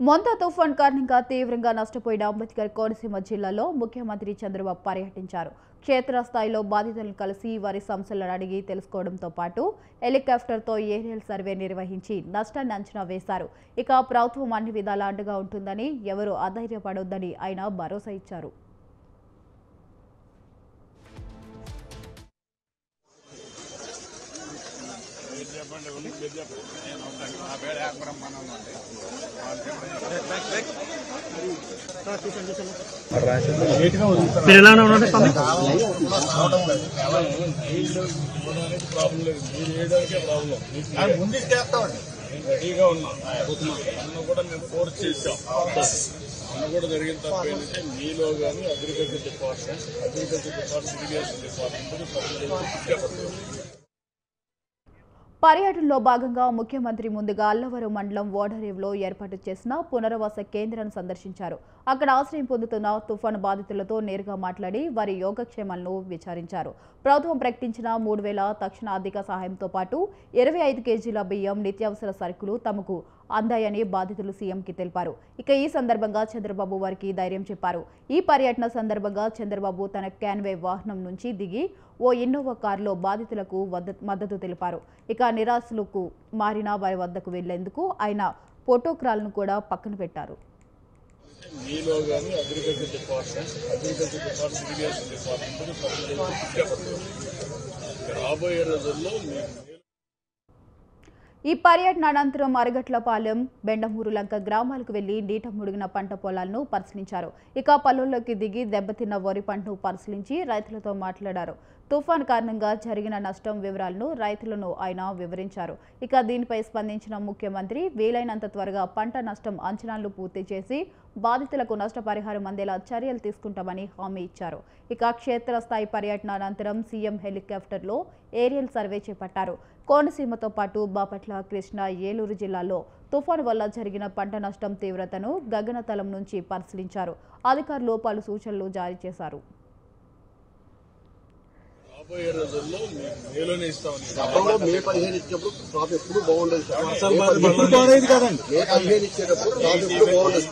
మొంతా తుఫాన్ కారణంగా తీవ్రంగా నష్టపోయిన అంబేద్కర్ కోనసీమ జిల్లాలో ముఖ్యమంత్రి చంద్రబాబు పర్యటించారు. క్షేత్రస్థాయిలో బాధితులను కలిసి వారి సమస్యలను అడిగి తెలుసుకోవడంతో పాటు హెలికాప్టర్తో ఏరియల్ సర్వే నిర్వహించి నష్టాన్ని అంచనా వేశారు. ఇక ప్రభుత్వం అన్ని విధాలా అండగా ఉంటుందని, ఎవరూ అధైర్యపడొద్దని ఆయన భరోసా ఇచ్చారు. రెడీగా ఉన్నాం. అన్న కూడా మేము ఫోర్స్ చేసాం. అన్న కూడా జరిగిన తప్ప ఏంటంటే మీలో కానీ అగ్రికల్చర్ డిపార్ట్మెంట్, ఇరిగేషన్ డిపార్ట్మెంట్ పర్యటనలో భాగంగా ముఖ్యమంత్రి ముందుగా అల్లవరం మండలం ఓడరేవులో ఏర్పాటు చేసిన పునరావాస కేంద్రాన్ని సందర్శించారు. అక్కడ ఆశ్రయం పొందుతున్న తుఫాను బాధితులతో నేరుగా మాట్లాడి వారి యోగక్షేమాలను విచారించారు. ప్రభుత్వం ప్రకటించిన 3,000 తక్షణ ఆర్థిక సహాయంతో పాటు 25 కేజీల బియ్యం, నిత్యావసర సరుకులు తమకు అందాయని బాధితులు సీఎంకి తెలిపారు. ఇక ఈ సందర్భంగా చంద్రబాబు వారికి ధైర్యం చెప్పారు. ఈ పర్యటన సందర్భంగా చంద్రబాబు తన క్యాన్వే వాహనం నుంచి దిగి ఓ ఇన్నోవా కారులో బాధితులకు మద్దతు తెలిపారు. ఇక నిరాశలకు మారిన వారి వద్దకు వెళ్లేందుకు ఆయన ఫోటోగ్రాఫ్లను కూడా పక్కన పెట్టారు. మీలో కానీ అగ్రికల్చర్ డిపార్ట్మెంట్, ఇరిగేషన్ డిపార్ట్మెంట్ రాబోయే రోజుల్లో ఈ పర్యటన అనంతరం అరగట్లపాలెం, బెండమూరు లంక గ్రామాలకు వెళ్లి నీట ముడిగిన పంట పొలాలను పరిశీలించారు. ఇక పల్లెల్లోకి దిగి దెబ్బతిన్న వరి పంటను పరిశీలించి రైతులతో మాట్లాడారు. తుఫాన్ కారణంగా జరిగిన నష్టం వివరాలను రైతులను ఆయన వివరించారు. ఇక దీనిపై స్పందించిన ముఖ్యమంత్రి వీలైనంత త్వరగా పంట నష్టం అంచనాలు పూర్తి చేసి బాధితులకు నష్టపరిహారం అందేలా చర్యలు తీసుకుంటామని హామీ ఇచ్చారు. ఇక క్షేత్రస్థాయి పర్యటన అనంతరం సీఎం హెలికాప్టర్లో ఏరియల్ సర్వే చేపట్టారు. కోనసీమతో పాటు బాపట్ల, కృష్ణా, ఏలూరు జిల్లాల్లో తుఫాను వల్ల జరిగిన పంట నష్టం తీవ్రతను గగనతలం నుంచి పరిశీలించారు. అధికారులు పలు సూచనలు జారీ చేశారు. రాబోయే రోజుల్లో మేలోనే ఇస్తామని మే 15 ఇచ్చినప్పుడు క్రాప్ ఎప్పుడు బాగుండేది. మే 15 ఇచ్చేటప్పుడు క్రాప్ ఎప్పుడు బాగుండేది.